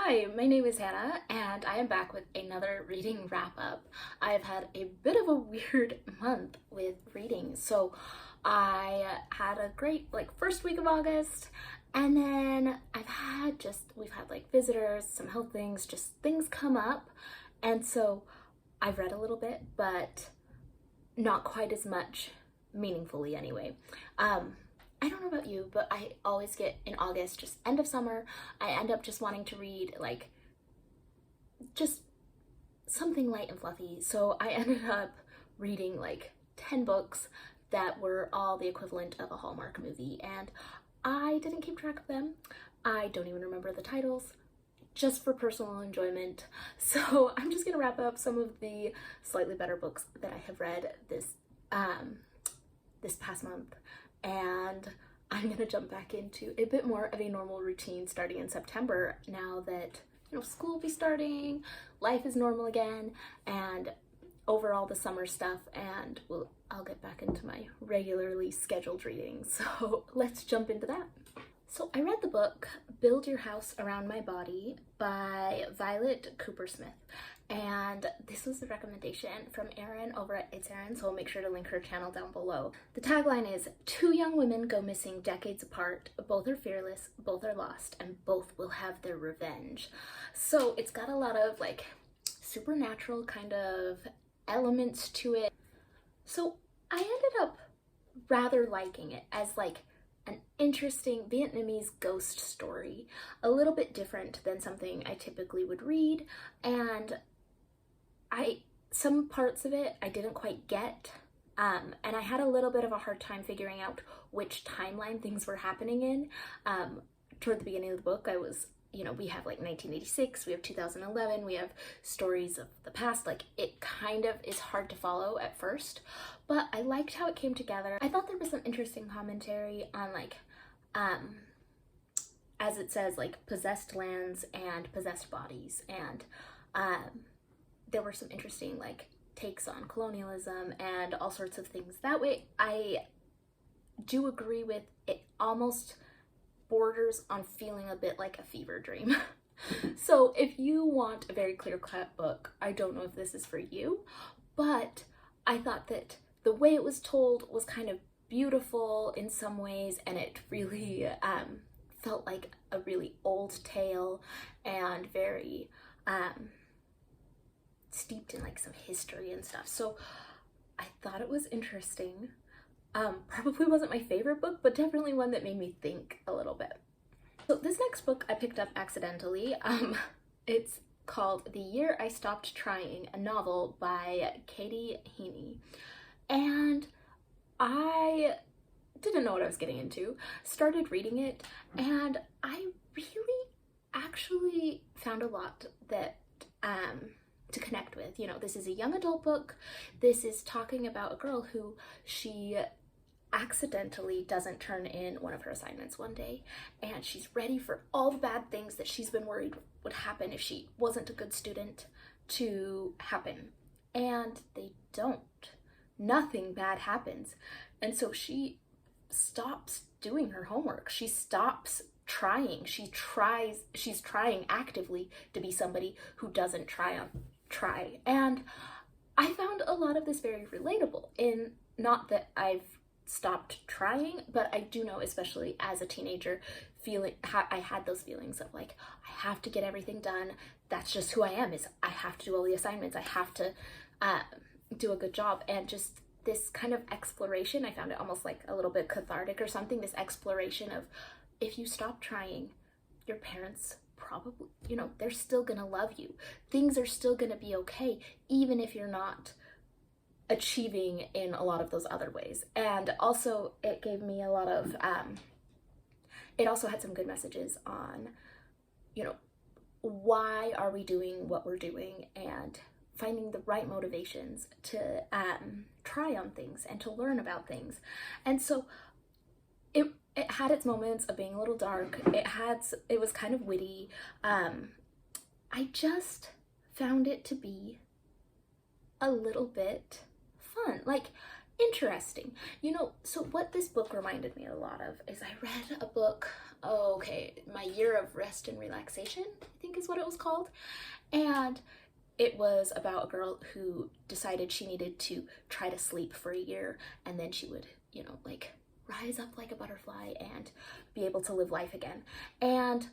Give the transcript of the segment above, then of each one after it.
Hi, my name is Hannah, and I am back with another reading wrap-up. I have had a bit of a weird month with reading, so I had a great first week of August, and then we've had visitors, some health things, just things come up, and so I've read a little bit, but not quite as much meaningfully anyway. I don't know about you, but I always get in August, just end of summer, I end up just wanting to read just something light and fluffy. So I ended up reading 10 books that were all the equivalent of a Hallmark movie, and I didn't keep track of them. I don't even remember the titles, just for personal enjoyment. So I'm just gonna wrap up some of the slightly better books that I have read this past month, and I'm gonna jump back into a bit more of a normal routine starting in September now that school will be starting, life is normal again, and overall the summer stuff, and I'll get back into my regularly scheduled reading. So let's jump into that. So I read the book Build Your House Around My Body by Violet Cooper-Smith, and this was a recommendation from Erin over at its.erinnn, so I'll make sure to link her channel down below. The tagline is, "Two young women go missing decades apart. Both are fearless, both are lost, and both will have their revenge." So it's got a lot of supernatural kind of elements to it. So I ended up rather liking it as an interesting Vietnamese ghost story, a little bit different than something I typically would read, and some parts of it I didn't quite get, and I had a little bit of a hard time figuring out which timeline things were happening in. Toward the beginning of the book, I was, we have 1986, we have 2011, we have stories of the past. It kind of is hard to follow at first, but I liked how it came together. I thought there was some interesting commentary on as it says, possessed lands and possessed bodies, and there were some interesting takes on colonialism and all sorts of things. That way, I do agree with it, almost borders on feeling a bit like a fever dream. So if you want a very clear-cut book, I don't know if this is for you, but I thought that the way it was told was kind of beautiful in some ways, and it really felt like a really old tale and very steeped in some history and stuff. So I thought it was interesting. Probably wasn't my favorite book, but definitely one that made me think a little bit. So this next book I picked up accidentally. It's called The Year I Stopped Trying, a novel by Katie Heaney. And I didn't know what I was getting into, started reading it, and I really actually found a lot that to connect with. This is a young adult book. This is talking about a girl who she accidentally doesn't turn in one of her assignments one day, and she's ready for all the bad things that she's been worried would happen if she wasn't a good student to happen, and they don't. Nothing bad happens, and so she stops doing her homework. She stops trying. She's trying actively to be somebody who doesn't try, and I found a lot of this very relatable. In not that I've stopped trying, but I do know, especially as a teenager, I had those feelings of I have to get everything done. That's just who I am, is I have to do all the assignments, I have to do a good job. And just this kind of exploration, I found it almost a little bit cathartic or something, this exploration of, if you stop trying, your parents probably, they're still gonna love you. Things are still gonna be okay, even if you're not achieving in a lot of those other ways. And also it gave me a lot of, it also had some good messages on, why are we doing what we're doing, and finding the right motivations to try on things and to learn about things. And so it had its moments of being a little dark. It was kind of witty. I just found it to be a little bit fun. interesting. You know, so what this book reminded me a lot of is I read a book, oh, okay, My Year of Rest and Relaxation, I think is what it was called. And it was about a girl who decided she needed to try to sleep for a year, and then she would, you know, like rise up like a butterfly and be able to live life again. And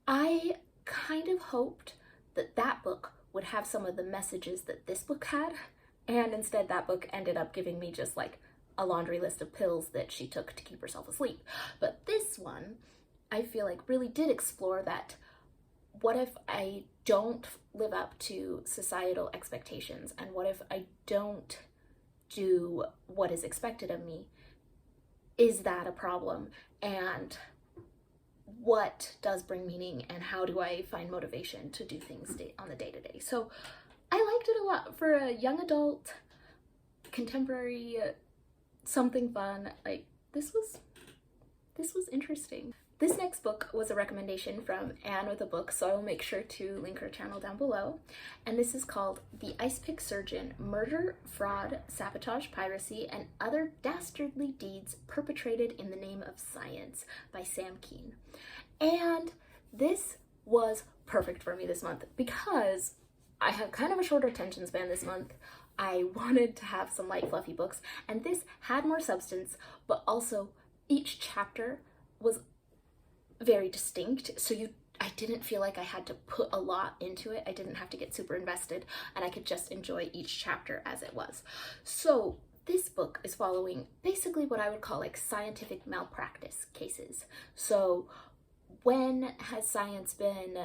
I kind of hoped that that book would have some of the messages that this book had, and instead that book ended up giving me just like a laundry list of pills that she took to keep herself asleep. But this one, I feel like really did explore that. What if I don't live up to societal expectations? And what if I don't do what is expected of me? Is that a problem? And what does bring meaning, and how do I find motivation to do things on the day-to-day? So I liked it a lot for a young adult, contemporary, something fun. Like, this was interesting. This next book was a recommendation from Anne with a Book, so I will make sure to link her channel down below. And this is called The Icepick Surgeon: Murder, Fraud, Sabotage, Piracy, and Other Dastardly Deeds Perpetrated in the Name of Science by Sam Kean. And this was perfect for me this month because I have kind of a shorter attention span this month. I wanted to have some light, fluffy books, and this had more substance, but also each chapter was very distinct, so I didn't feel like I had to put a lot into it. I didn't have to get super invested, and I could just enjoy each chapter as it was. So this book is following basically what I would call like scientific malpractice cases. So when has science been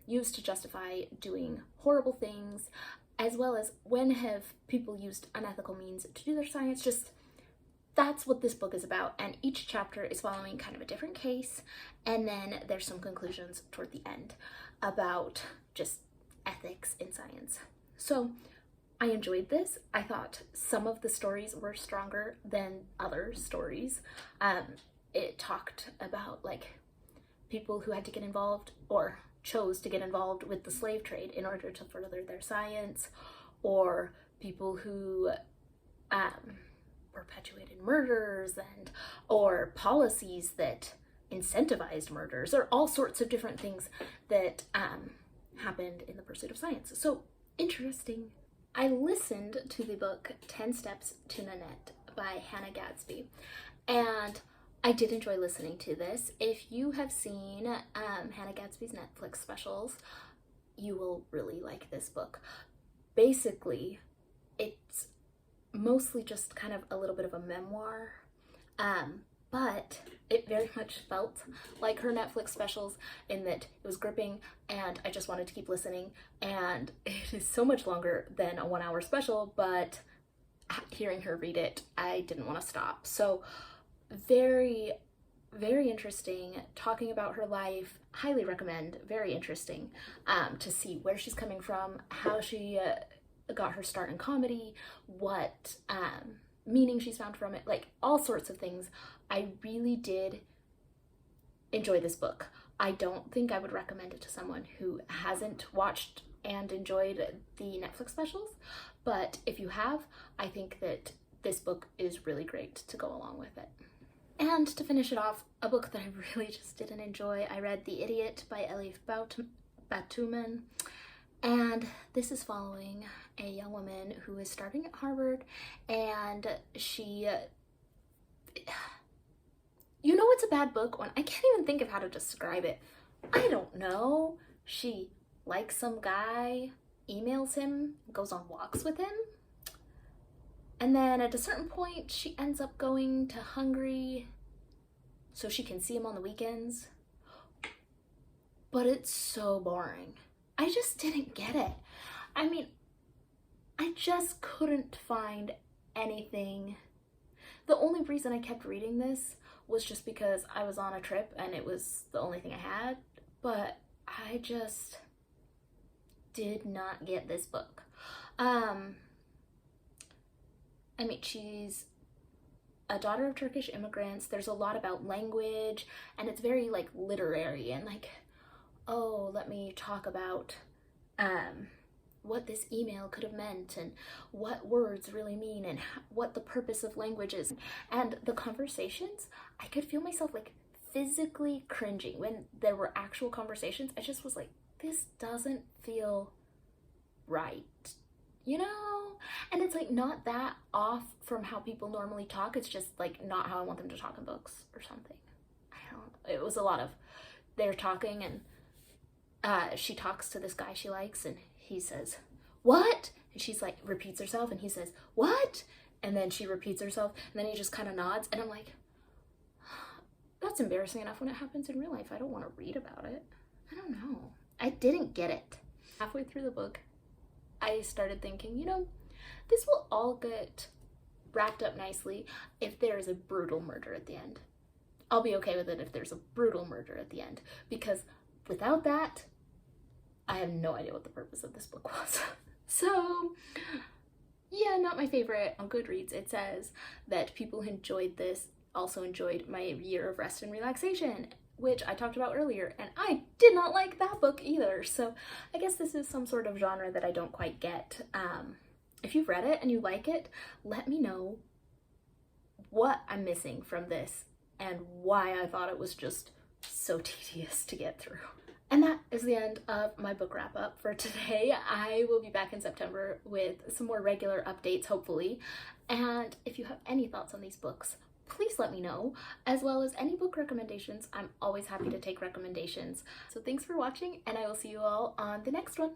used to justify doing horrible things, as well as when have people used unethical means to do their science? Just that's what this book is about, and each chapter is following kind of a different case, and then there's some conclusions toward the end about just ethics in science. So I enjoyed this. I thought some of the stories were stronger than other stories. It talked about like people who had to get involved or chose to get involved with the slave trade in order to further their science, or people who perpetuated murders, or policies that incentivized murders, or all sorts of different things that happened in the pursuit of science. So interesting. I listened to the book 10 Steps to Nanette by Hannah Gadsby, and I did enjoy listening to this. If you have seen Hannah Gadsby's Netflix specials, you will really like this book. Basically, it's mostly just kind of a little bit of a memoir, but it very much felt like her Netflix specials in that it was gripping and I just wanted to keep listening, and it is so much longer than a 1 hour special, but hearing her read it, I didn't want to stop. So very, very interesting, talking about her life. Highly recommend. Very interesting to see where she's coming from, how she got her start in comedy, what meaning she's found from it, like all sorts of things. I really did enjoy this book. I don't think I would recommend it to someone who hasn't watched and enjoyed the Netflix specials, but if you have, I think that this book is really great to go along with it. And to finish it off, a book that I really just didn't enjoy, I read The Idiot by Elif Batuman. And this is following a young woman who is starting at Harvard, and she, you know, it's a bad book when I can't even think of how to describe it. I don't know. She likes some guy, emails him, goes on walks with him, and then at a certain point she ends up going to Hungary so she can see him on the weekends. But it's so boring. I just didn't get it. I mean, I just couldn't find anything. The only reason I kept reading this was just because I was on a trip and it was the only thing I had, but I just did not get this book. I mean, she's a daughter of Turkish immigrants. There's a lot about language, and it's very like literary and like, oh, let me talk about what this email could have meant and what words really mean and what the purpose of language is. And the conversations, I could feel myself like physically cringing when there were actual conversations. I just was like, this doesn't feel right, you know? And it's like not that off from how people normally talk. It's just like not how I want them to talk in books or something. I don't, it was a lot of they're talking and she talks to this guy she likes and he says, what? And she's like, repeats herself and he says, what? And then she repeats herself and then he just kind of nods and I'm like, that's embarrassing enough when it happens in real life. I don't want to read about it. I don't know. I didn't get it. Halfway through the book, I started thinking, you know, this will all get wrapped up nicely if there is a brutal murder at the end. I'll be okay with it if there's a brutal murder at the end, because without that, I have no idea what the purpose of this book was. So, yeah, not my favorite. On Goodreads, it says that people who enjoyed this also enjoyed my year of rest and relaxation, which I talked about earlier, and I did not like that book either. So I guess this is some sort of genre that I don't quite get. If you've read it and you like it, let me know what I'm missing from this and why I thought it was just so tedious to get through. And that is the end of my book wrap up for today. I will be back in September with some more regular updates, hopefully. And if you have any thoughts on these books, please let me know, as well as any book recommendations. I'm always happy to take recommendations. So thanks for watching, and I will see you all on the next one.